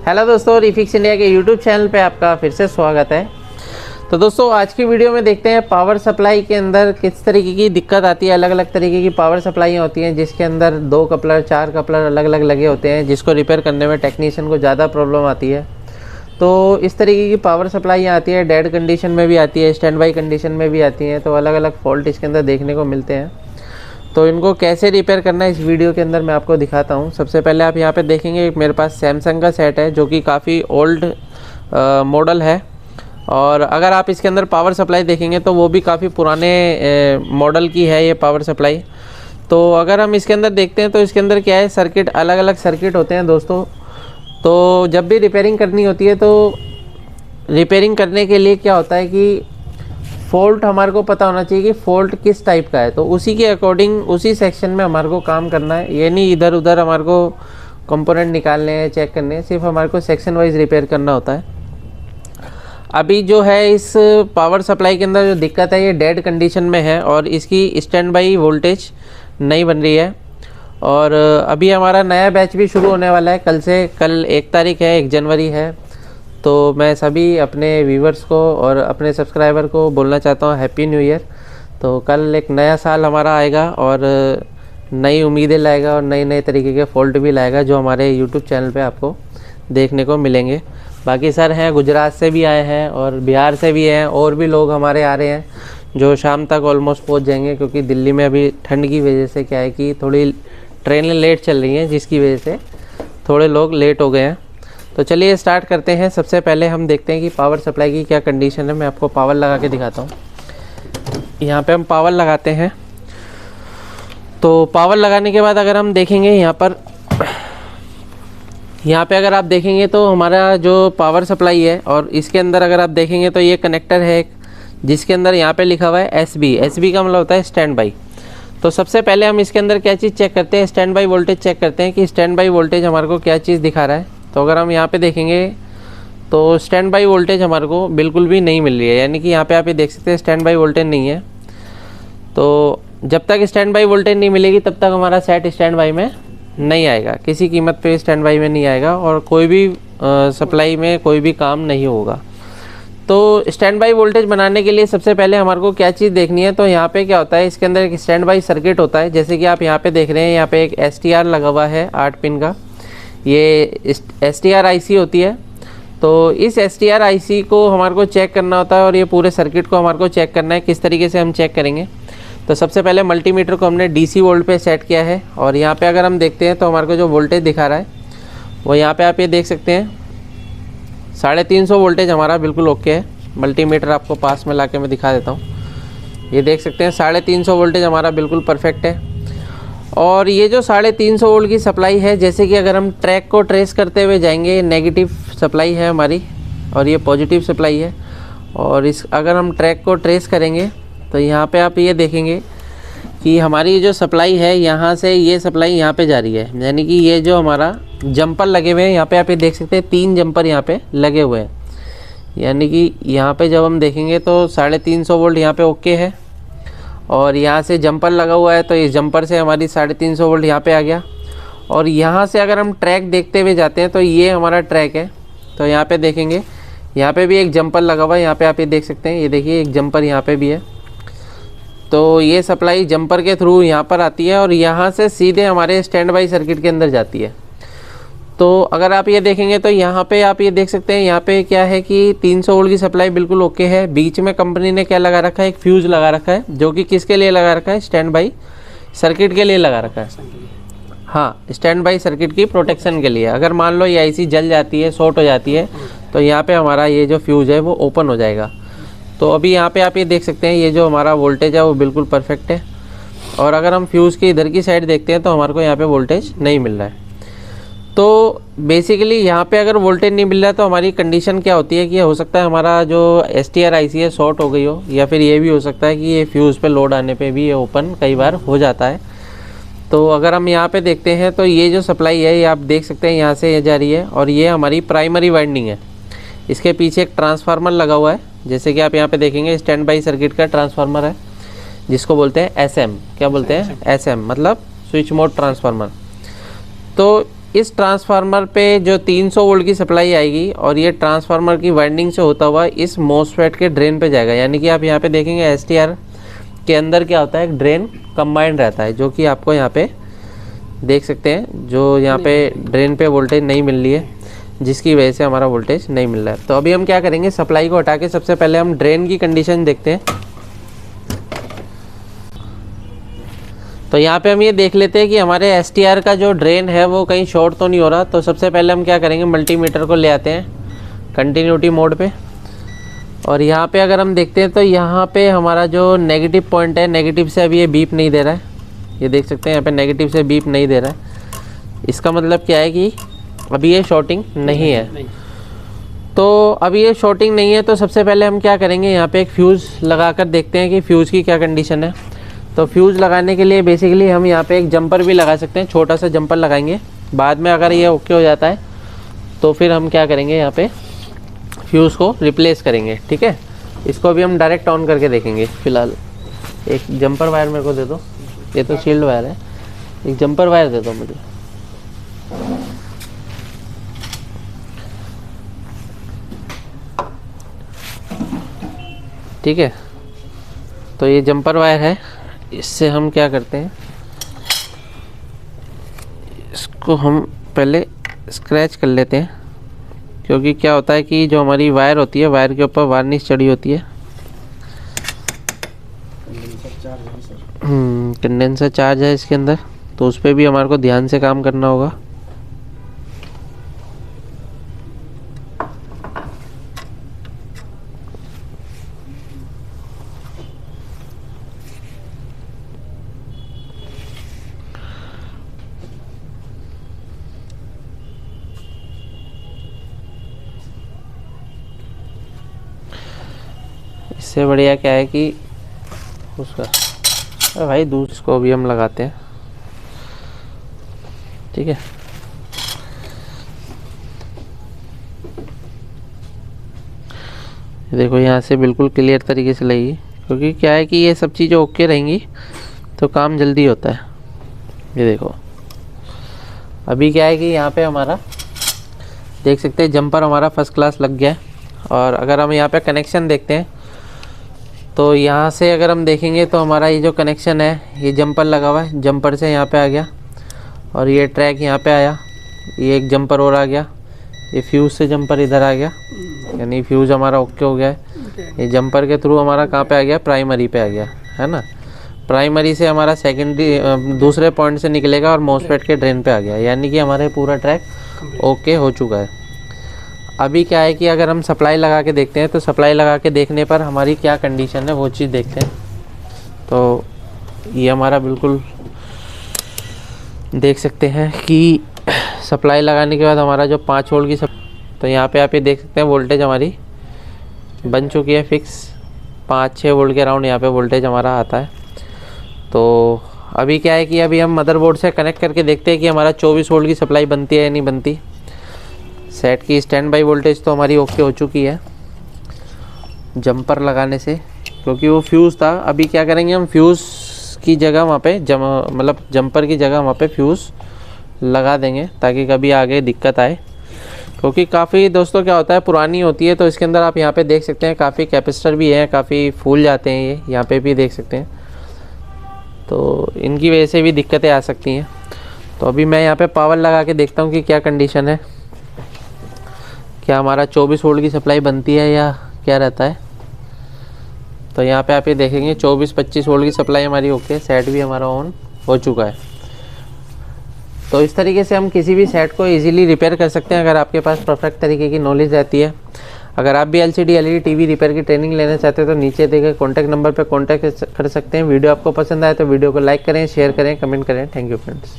Hello दोस्तों, refix India के YouTube channel पे आपका फिर से स्वागत है। तो दोस्तों आज की वीडियो में देखते हैं पावर सप्लाई के अंदर किस तरीके की दिक्कत आती है। अलग अलग तरीके की पावर सप्लाईयाँ होती हैं जिसके अंदर 2 कपलर 4 कपलर अलग अलग लगे होते हैं, जिसको रिपेयर करने में टेक्नीशियन को ज़्यादा प्रॉब्लम आती है। तो इस तरीके की पावर सप्लाईयाँ आती है, डेड कंडीशन में भी आती है, स्टैंड बाई कंडीशन में भी आती हैं। तो अलग अलग फॉल्ट इसके अंदर देखने को मिलते हैं। तो इनको कैसे रिपेयर करना है इस वीडियो के अंदर मैं आपको दिखाता हूँ। सबसे पहले आप यहाँ पे देखेंगे मेरे पास सैमसंग का सेट है जो कि काफ़ी ओल्ड मॉडल है, और अगर आप इसके अंदर पावर सप्लाई देखेंगे तो वो भी काफ़ी पुराने मॉडल की है ये पावर सप्लाई। तो अगर हम इसके अंदर देखते हैं तो इसके अंदर क्या है, सर्किट अलग अलग सर्किट होते हैं दोस्तों। तो जब भी रिपेयरिंग करनी होती है तो रिपेयरिंग करने के लिए क्या होता है कि फ़ॉल्ट हमारे को पता होना चाहिए कि फ़ॉल्ट किस टाइप का है। तो उसी के अकॉर्डिंग उसी सेक्शन में हमारे को काम करना है। ये नहीं इधर उधर हमारे को कंपोनेंट निकालने हैं, चेक करने हैं, सिर्फ हमारे को सेक्शन वाइज रिपेयर करना होता है। अभी जो है इस पावर सप्लाई के अंदर जो दिक्कत है ये डेड कंडीशन में है और इसकी स्टैंड बाई वोल्टेज नहीं बन रही है। और अभी हमारा नया बैच भी शुरू होने वाला है कल से। कल 1 तारीख है, 1 जनवरी है। तो मैं सभी अपने व्यूवर्स को और अपने सब्सक्राइबर को बोलना चाहता हूँ हैप्पी न्यू ईयर। तो कल एक नया साल हमारा आएगा और नई उम्मीदें लाएगा और नए नए तरीके के फ़ॉल्ट भी लाएगा जो हमारे यूट्यूब चैनल पे आपको देखने को मिलेंगे। बाकी सर हैं गुजरात से भी आए हैं और बिहार से भी हैं, और भी लोग हमारे आ रहे हैं जो शाम तक ऑलमोस्ट पहुँच जाएंगे, क्योंकि दिल्ली में अभी ठंड की वजह से क्या है कि थोड़ी ट्रेनें लेट चल रही हैं, जिसकी वजह से थोड़े लोग लेट हो गए हैं। तो चलिए स्टार्ट करते हैं। सबसे पहले हम देखते हैं कि पावर सप्लाई की क्या कंडीशन है। मैं आपको पावर लगा के दिखाता हूँ। यहाँ पे हम पावर लगाते हैं। तो पावर लगाने के बाद अगर हम देखेंगे यहाँ पे अगर आप देखेंगे तो हमारा जो पावर सप्लाई है, और इसके अंदर अगर आप देखेंगे तो ये कनेक्टर है एक, जिसके अंदर यहाँ पे लिखा हुआ है SB का मतलब होता है स्टैंड बाई। तो सबसे पहले हम इसके अंदर क्या चीज़ चेक करते हैं, स्टैंड बाई वोल्टेज चेक करते हैं कि स्टैंड बाई वोल्टेज हमारे को क्या चीज़ दिखा रहा है। तो अगर हम यहाँ पे देखेंगे तो स्टैंड बाई वोल्टेज हमारे को बिल्कुल भी नहीं मिल रही है, यानी कि यहाँ पे आप ये देख सकते हैं स्टैंड बाई वोल्टेज नहीं है। तो जब तक स्टैंड बाई वोल्टेज नहीं मिलेगी तब तक हमारा सेट स्टैंड बाई में नहीं आएगा, किसी कीमत पे स्टैंड बाई में नहीं आएगा और कोई भी सप्लाई में कोई भी काम नहीं होगा। तो स्टैंड बाई वोल्टेज बनाने के लिए सबसे पहले हमारे को क्या चीज़ देखनी है, तो यहाँ पे क्या होता है, इसके अंदर एक स्टैंड बाई सर्किट होता है। जैसे कि आप यहाँ पे देख रहे हैं, यहाँ पे एक STR लगा हुआ है 8 पिन का, ये STR IC होती है। तो इस STR IC को हमारे को चेक करना होता है और ये पूरे सर्किट को हमारे को चेक करना है। किस तरीके से हम चेक करेंगे, तो सबसे पहले मल्टीमीटर को हमने DC वोल्ट पे सेट किया है, और यहाँ पे अगर हम देखते हैं तो हमारे को जो वोल्टेज दिखा रहा है वो यहाँ पे आप ये देख सकते हैं 350 वोल्टेज हमारा बिल्कुल ओके है। मल्टीमीटर आपको पास में ला के मैं दिखा देता हूँ, ये देख सकते हैं 350 वोल्टेज हमारा बिल्कुल परफेक्ट है। और ये जो 350 वोल्ट की सप्लाई है, जैसे कि अगर हम ट्रैक को ट्रेस करते हुए जाएंगे, नेगेटिव सप्लाई है हमारी और ये पॉजिटिव सप्लाई है। और इस अगर हम ट्रैक को ट्रेस करेंगे तो यहाँ पे आप ये देखेंगे कि हमारी जो सप्लाई है यहाँ से ये सप्लाई यहाँ पे जा रही है, यानी कि ये जो हमारा जंपर लगे हुए हैं यहाँ पे आप ये देख सकते हैं 3 जंपर यहाँ पे लगे हुए हैं, यानी कि यहाँ पे जब हम देखेंगे तो 350 वोल्ट यहाँ पे ओके है। और यहाँ से जंपर लगा हुआ है तो इस जंपर से हमारी 350 वोल्ट यहाँ पे आ गया। और यहाँ से अगर हम ट्रैक देखते हुए जाते हैं तो ये हमारा ट्रैक है। तो यहाँ पे देखेंगे यहाँ पे भी एक जंपर लगा हुआ है, यहाँ पे आप ये देख सकते हैं, ये देखिए एक जंपर यहाँ पे भी है। तो ये सप्लाई जंपर के थ्रू यहाँ पर आती है और यहाँ से सीधे हमारे स्टैंड बाई सर्किट के अंदर जाती है। तो अगर आप ये देखेंगे तो यहाँ पे आप ये देख सकते हैं, यहाँ पे क्या है कि 300 वोल्ट की सप्लाई बिल्कुल ओके है। बीच में कंपनी ने क्या लगा रखा है, एक फ्यूज़ लगा रखा है, जो कि किसके लिए लगा रखा है, स्टैंड बाई सर्किट के लिए लगा रखा है। हाँ, स्टैंड बाई सर्किट की प्रोटेक्शन के लिए। अगर मान लो ये IC जल जाती है, शॉर्ट हो जाती है, तो यहाँ पे हमारा ये जो फ्यूज़ है वो ओपन हो जाएगा। तो अभी यहाँ पे आप ये देख सकते हैं ये जो हमारा वोल्टेज है वो बिल्कुल परफेक्ट है। और अगर हम फ्यूज़ की इधर की साइड देखते हैं तो हमारे को यहाँ पे वोल्टेज नहीं मिल रहा है। तो बेसिकली यहाँ पे अगर वोल्टेज नहीं मिल रहा है तो हमारी कंडीशन क्या होती है कि हो सकता है हमारा जो STR IC है शॉर्ट हो गई हो, या फिर ये भी हो सकता है कि ये फ्यूज़ पे लोड आने पे भी ये ओपन कई बार हो जाता है। तो अगर हम यहाँ पे देखते हैं तो ये जो सप्लाई है ये आप देख सकते हैं यहाँ से ये जा रही है और ये हमारी प्राइमरी वाइंडिंग है। इसके पीछे एक ट्रांसफार्मर लगा हुआ है, जैसे कि आप यहाँ पे देखेंगे स्टैंड बाई सर्किट का ट्रांसफार्मर है, जिसको बोलते हैं SM। क्या बोलते हैं? SM मतलब स्विच मोड ट्रांसफार्मर। तो इस ट्रांसफार्मर पे जो 300 वोल्ट की सप्लाई आएगी और ये ट्रांसफार्मर की वाइंडिंग से होता हुआ इस मोसफेट के ड्रेन पे जाएगा। यानी कि आप यहाँ पे देखेंगे एसटीआर के अंदर क्या होता है, एक ड्रेन कंबाइंड रहता है, जो कि आपको यहाँ पे देख सकते हैं, जो यहाँ पे ड्रेन पे वोल्टेज नहीं मिल रही है, जिसकी वजह से हमारा वोल्टेज नहीं मिल रहा है। तो अभी हम क्या करेंगे, सप्लाई को हटा के सबसे पहले हम ड्रेन की कंडीशन देखते हैं। तो यहाँ पे हम ये देख लेते हैं कि हमारे एसटीआर का जो ड्रेन है वो कहीं शॉर्ट तो नहीं हो रहा। तो सबसे पहले हम क्या करेंगे, मल्टीमीटर को ले आते हैं कंटिन्यूटी मोड पे, और यहाँ पे अगर हम देखते हैं तो यहाँ पे हमारा जो नेगेटिव पॉइंट है, नेगेटिव से अभी ये बीप नहीं दे रहा है। ये देख सकते हैं यहाँ पे नेगेटिव से बीप नहीं दे रहा है। इसका मतलब क्या है कि अभी ये शॉर्टिंग नहीं है। तो अभी ये शॉर्टिंग नहीं है, तो सबसे पहले हम क्या करेंगे, यहाँ पे एक फ्यूज़ लगा कर देखते हैं कि फ्यूज़ की क्या कंडीशन है। तो फ्यूज़ लगाने के लिए बेसिकली हम यहाँ पे एक जंपर भी लगा सकते हैं, छोटा सा जंपर लगाएंगे। बाद में अगर ये ओके हो जाता है तो फिर हम क्या करेंगे, यहाँ पे फ्यूज़ को रिप्लेस करेंगे। ठीक है, इसको अभी हम डायरेक्ट ऑन करके देखेंगे। फ़िलहाल एक जंपर वायर मेरे को दे दो, ये तो शील्ड वायर है, एक जंपर वायर दे दो मुझे। ठीक है, तो ये जंपर वायर है, इससे हम क्या करते हैं, इसको हम पहले स्क्रैच कर लेते हैं, क्योंकि क्या होता है कि जो हमारी वायर होती है, वायर के ऊपर वार्निश चढ़ी होती है। कंडेंसर चार्ज है इसके अंदर, तो उस पर भी हमारे को ध्यान से काम करना होगा। इससे बढ़िया क्या है कि उसका भाई दूसरे को भी हम लगाते हैं। ठीक है, देखो यहाँ से बिल्कुल क्लियर तरीके से लगेगी, क्योंकि क्या है कि ये सब चीज़ें ओके रहेंगी तो काम जल्दी होता है। ये देखो अभी क्या है कि यहाँ पे हमारा देख सकते हैं जंपर हमारा फर्स्ट क्लास लग गया है। और अगर हम यहाँ पे कनेक्शन देखते हैं तो यहाँ से अगर हम देखेंगे तो हमारा ये जो कनेक्शन है, ये जंपर लगा हुआ है, जंपर से यहाँ पे आ गया और ये ट्रैक यहाँ पे आया, ये एक जंपर और आ गया, ये फ्यूज़ से जंपर इधर आ गया, यानी फ्यूज़ हमारा ओके हो गया है। ये जंपर के थ्रू हमारा कहाँ पे आ गया, प्राइमरी पे आ गया है ना। प्राइमरी से हमारा सेकेंडरी दूसरे पॉइंट से निकलेगा और मोसफेट के ड्रेन पे आ गया, यानी कि हमारे पूरा ट्रैक ओके हो चुका है। अभी क्या है कि अगर हम सप्लाई लगा के देखते हैं, तो सप्लाई लगा के देखने पर हमारी क्या कंडीशन है वो चीज़ देखते हैं। तो ये हमारा बिल्कुल देख सकते हैं कि सप्लाई लगाने के बाद हमारा जो 5 वोल्ट की तो यहाँ पे आप ये देख सकते हैं वोल्टेज हमारी बन चुकी है फिक्स, 5-6 वोल्ट के अराउंड यहाँ पे वोल्टेज हमारा आता है। तो अभी क्या है कि अभी हम मदरबोर्ड से कनेक्ट करके देखते हैं कि हमारा 24 वोल्ट की सप्लाई बनती है या नहीं बनती। सेट की स्टैंड बाई वोल्टेज तो हमारी ओके हो चुकी है जंपर लगाने से, क्योंकि वो फ्यूज़ था। अभी क्या करेंगे, हम फ्यूज़ की जगह वहाँ पे मतलब जंपर की जगह वहाँ पे फ्यूज़ लगा देंगे, ताकि कभी आगे दिक्कत आए। क्योंकि काफ़ी दोस्तों क्या होता है, पुरानी होती है, तो इसके अंदर आप यहाँ पे देख सकते हैं काफ़ी कैपेसिटर भी हैं, काफ़ी फूल जाते हैं, ये यहाँ पे भी देख सकते हैं, तो इनकी वजह से भी दिक्कतें आ सकती हैं। तो अभी मैं यहाँ पे पावर लगा के देखता हूँ कि क्या कंडीशन है, क्या हमारा 24 वोल्ट की सप्लाई बनती है या क्या रहता है। तो यहाँ पे आप ये देखेंगे 24-25 वोल्ट की सप्लाई हमारी ओके, सेट भी हमारा ऑन हो चुका है। तो इस तरीके से हम किसी भी सेट को इजीली रिपेयर कर सकते हैं, अगर आपके पास परफेक्ट तरीके की नॉलेज रहती है। अगर आप भी LCD LED TV रिपेयर की ट्रेनिंग लेना चाहते हैं तो नीचे दिए गए कॉन्टैक्ट नंबर पर कॉन्टैक्ट कर सकते हैं। वीडियो आपको पसंद आए तो वीडियो को लाइक करें, शेयर करें, कमेंट करें। Thank you friends.